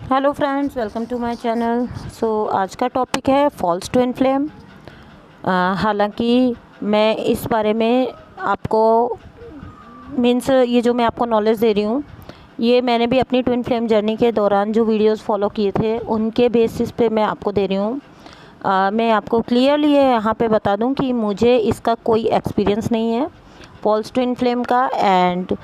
Hello friends, welcome to my channel. आज का topic है फॉल्स ट्विन फ्लेम। हालांकि मैं इस बारे में आपको ये जो मैं आपको नॉलेज दे रही हूँ, ये मैंने भी अपनी ट्विन फ्लेम जर्नी के दौरान जो वीडियोस फॉलो किए थे उनके बेसिस पे मैं आपको दे रही हूँ। मैं आपको क्लियरली यहाँ पे बता दूँ कि मुझे इसका कोई एक्सपीरियंस नहीं है फॉल्स ट्विन फ्लेम का। एंड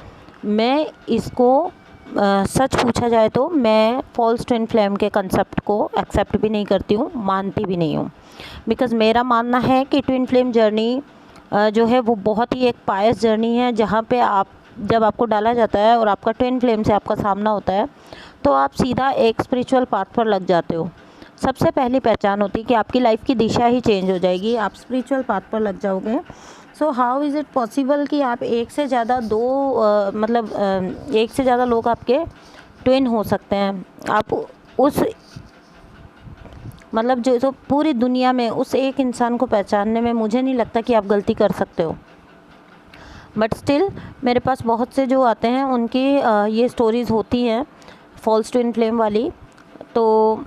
मैं इसको सच पूछा जाए तो मैं फॉल्स ट्विन फ्लेम के कंसेप्ट को एक्सेप्ट भी नहीं करती हूँ, मानती भी नहीं हूँ। बिकॉज़ मेरा मानना है कि ट्विन फ्लेम जर्नी जो है वो बहुत ही एक पायस जर्नी है, जहाँ पे जब आपको डाला जाता है और आपका ट्विन फ्लेम से आपका सामना होता है तो आप सीधा एक स्पिरिचुअल पाथ पर लग जाते हो। सबसे पहली पहचान होती है कि आपकी लाइफ की दिशा ही चेंज हो जाएगी, आप स्पिरिचुअल पाथ पर लग जाओगे। So how is it possible कि आप एक से ज़्यादा एक से ज़्यादा लोग आपके ट्विन हो सकते हैं। आप उस जो पूरी दुनिया में उस एक इंसान को पहचानने में मुझे नहीं लगता कि आप गलती कर सकते हो। बट स्टिल मेरे पास बहुत से जो आते हैं उनकी ये स्टोरीज़ होती हैं फॉल्स ट्विन फ्लेम वाली। तो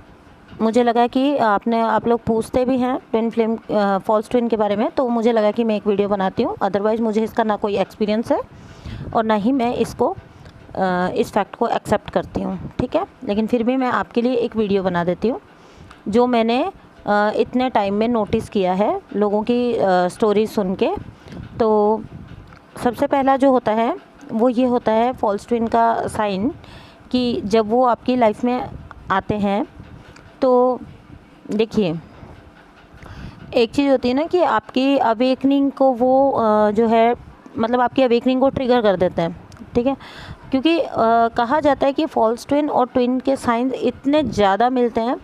मुझे लगा कि आप लोग पूछते भी हैं ट्विन फ्लेम फॉल्स ट्विन के बारे में, तो मुझे लगा कि मैं एक वीडियो बनाती हूँ। अदरवाइज़ मुझे इसका ना कोई एक्सपीरियंस है और ना ही मैं इसको इस फैक्ट को एक्सेप्ट करती हूँ, ठीक है। लेकिन फिर भी मैं आपके लिए एक वीडियो बना देती हूँ जो मैंने इतने टाइम में नोटिस किया है लोगों की स्टोरी सुन के। तो सबसे पहला जो होता है वो ये होता है फॉल्स ट्विन का साइन, कि जब वो आपकी लाइफ में आते हैं तो देखिए, एक चीज़ होती है ना कि आपकी अवेकनिंग को वो जो है आपकी अवेकनिंग को ट्रिगर कर देते हैं, ठीक है। क्योंकि कहा जाता है कि फॉल्स ट्विन और ट्विन के साइन इतने ज़्यादा मिलते हैं,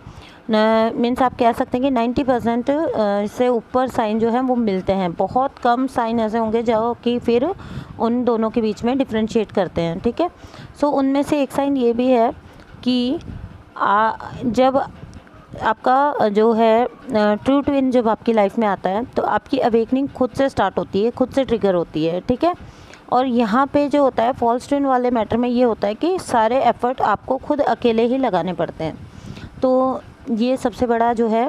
मीन्स आप कह सकते हैं कि 90% से ऊपर साइन जो हैं वो मिलते हैं। बहुत कम साइन ऐसे होंगे जो कि फिर उन दोनों के बीच में डिफ्रेंशिएट करते हैं, ठीक है। सो उनमें से एक साइन ये भी है कि जब आपका जो है ट्रू ट्विन जब आपकी लाइफ में आता है तो आपकी अवेकनिंग खुद से स्टार्ट होती है, खुद से ट्रिगर होती है, ठीक है। और यहाँ पे जो होता है फॉल्स ट्विन वाले मैटर में ये होता है कि सारे एफर्ट आपको खुद अकेले ही लगाने पड़ते हैं। तो ये सबसे बड़ा जो है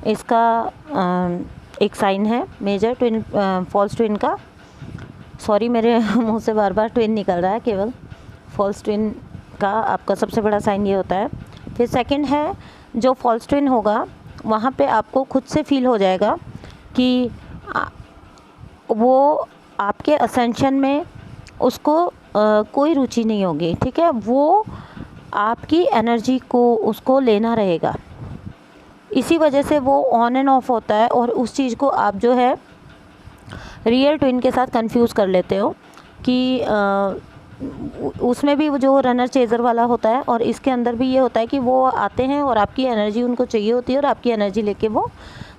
इसका एक साइन है मेजर ट्विन फॉल्स ट्विन का। सॉरी, मेरे मुंह से बार बार ट्विन निकल रहा है, केवल फॉल्स ट्विन का आपका सबसे बड़ा साइन ये होता है। फिर सेकंड है, जो फॉल्स ट्विन होगा वहाँ पे आपको खुद से फील हो जाएगा कि वो आपके असेंशन में उसको कोई रुचि नहीं होगी, ठीक है। वो आपकी एनर्जी को उसको लेना रहेगा, इसी वजह से वो ऑन एंड ऑफ होता है और उस चीज़ को आप जो है रियल ट्विन के साथ कंफ्यूज कर लेते हो कि उसमें भी वो जो रनर चेज़र वाला होता है और इसके अंदर भी ये होता है कि वो आते हैं और आपकी एनर्जी उनको चाहिए होती है और आपकी एनर्जी लेके वो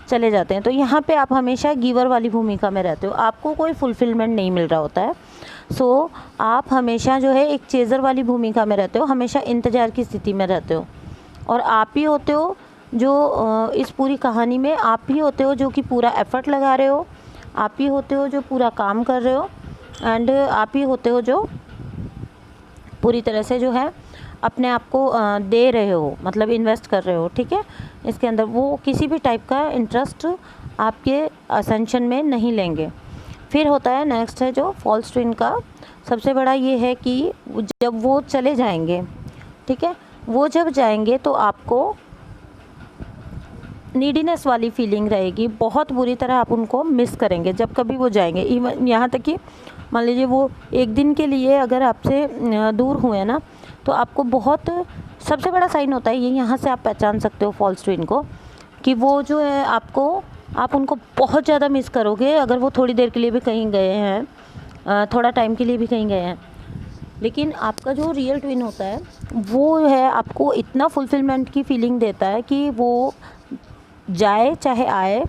चले जाते हैं। तो यहाँ पे आप हमेशा गिवर वाली भूमिका में रहते हो, आपको कोई फुलफिलमेंट नहीं मिल रहा होता है। सो आप हमेशा जो है एक चेज़र वाली भूमिका में रहते हो, हमेशा इंतज़ार की स्थिति में रहते हो। और आप ही होते हो जो इस पूरी कहानी में आप ही होते हो जो कि पूरा एफ़र्ट लगा रहे हो, आप ही होते हो जो पूरा काम कर रहे हो, एंड आप ही होते हो जो पूरी तरह से जो है अपने आप को दे रहे हो, मतलब इन्वेस्ट कर रहे हो, ठीक है। इसके अंदर वो किसी भी टाइप का इंटरेस्ट आपके असेंशन में नहीं लेंगे। फिर होता है नेक्स्ट है जो फॉल्स ट्विन का सबसे बड़ा ये है कि जब वो चले जाएंगे, ठीक है, वो जब जाएंगे तो आपको नीडीनेस वाली फीलिंग रहेगी, बहुत बुरी तरह आप उनको मिस करेंगे जब कभी वो जाएंगे। इवन यहाँ तक कि मान लीजिए वो एक दिन के लिए अगर आपसे दूर हुए ना, तो आपको बहुत सबसे बड़ा साइन होता है ये, यहाँ से आप पहचान सकते हो फॉल्स ट्विन को, कि वो जो है आप उनको बहुत ज़्यादा मिस करोगे अगर वो थोड़ी देर के लिए भी कहीं गए हैं, थोड़ा टाइम के लिए भी कहीं गए हैं। लेकिन आपका जो रियल ट्विन होता है वो है आपको इतना फुलफिलमेंट की फीलिंग देता है कि वो जाए चाहे आए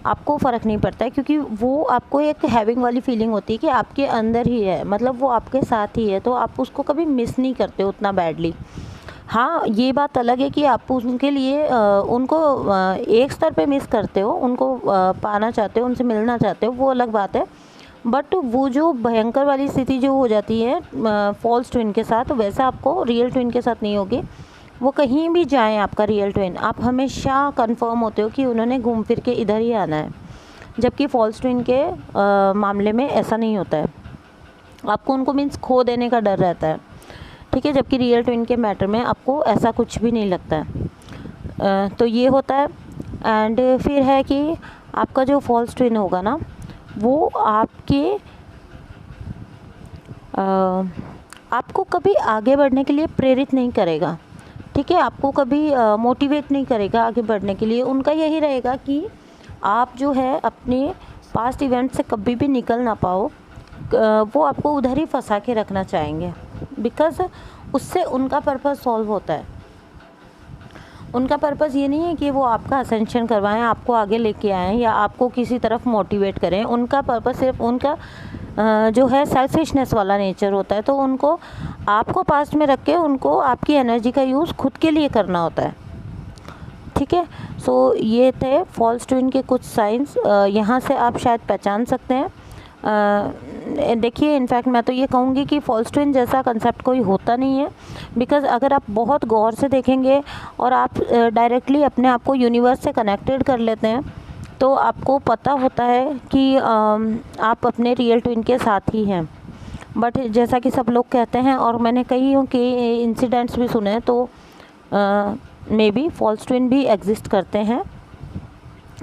आपको फ़र्क नहीं पड़ता है, क्योंकि वो आपको एक हैविंग वाली फीलिंग होती है कि आपके अंदर ही है, मतलब वो आपके साथ ही है, तो आप उसको कभी मिस नहीं करते उतना बैडली। हाँ, ये बात अलग है कि आप उनके लिए उनको एक स्तर पे मिस करते हो, उनको पाना चाहते हो, उनसे मिलना चाहते हो, वो अलग बात है। बट वो जो भयंकर वाली स्थिति जो हो जाती है फॉल्स ट्विन के साथ, वैसा आपको रियल ट्विन के साथ नहीं होगी। वो कहीं भी जाएं आपका रियल ट्विन, आप हमेशा कंफर्म होते हो कि उन्होंने घूम फिर के इधर ही आना है, जबकि फॉल्स ट्विन के मामले में ऐसा नहीं होता है। आपको उनको मीन्स खो देने का डर रहता है, ठीक है, जबकि रियल ट्विन के मैटर में आपको ऐसा कुछ भी नहीं लगता है। तो ये होता है। एंड फिर है कि आपका जो फॉल्स ट्विन होगा ना, वो आपको कभी आगे बढ़ने के लिए प्रेरित नहीं करेगा, ठीक है, आपको कभी मोटिवेट नहीं करेगा आगे बढ़ने के लिए। उनका यही रहेगा कि आप जो है अपने पास्ट इवेंट से कभी भी निकल ना पाओ, वो आपको उधर ही फंसा के रखना चाहेंगे, बिकॉज़ उससे उनका पर्पस सॉल्व होता है। उनका पर्पस ये नहीं है कि वो आपका असेंशन करवाएं, आपको आगे लेके आएँ या आपको किसी तरफ मोटिवेट करें। उनका पर्पस सिर्फ उनका जो है सेल्फिशनेस वाला नेचर होता है। तो उनको आपको पास्ट में रख के उनको आपकी एनर्जी का यूज़ खुद के लिए करना होता है, ठीक है। सो ये थे फॉल्स ट्विन के कुछ साइंस, यहाँ से आप शायद पहचान सकते हैं। देखिए, इनफैक्ट मैं तो ये कहूँगी कि फॉल्स ट्विन जैसा कंसेप्ट कोई होता नहीं है, बिकॉज़ अगर आप बहुत गौर से देखेंगे और आप डायरेक्टली अपने आप को यूनिवर्स से कनेक्टेड कर लेते हैं, तो आपको पता होता है कि आप अपने रियल ट्विन के साथ ही हैं। बट जैसा कि सब लोग कहते हैं, और मैंने कई के इंसिडेंट्स भी सुने हैं, तो मे बी फॉल्स ट्विन भी एग्जिस्ट करते हैं।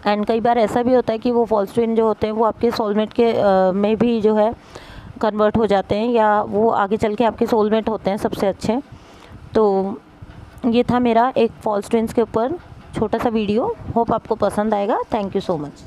एंड कई बार ऐसा भी होता है कि वो फॉल्स ट्विन जो होते हैं वो आपके सोलमेट के में भी जो है कन्वर्ट हो जाते हैं, या वो आगे चल के आपके सोलमेट होते हैं सबसे अच्छे। तो ये था मेरा एक फॉल्स ट्विन्स के ऊपर छोटा सा वीडियो। होप आपको पसंद आएगा। Thank you so much.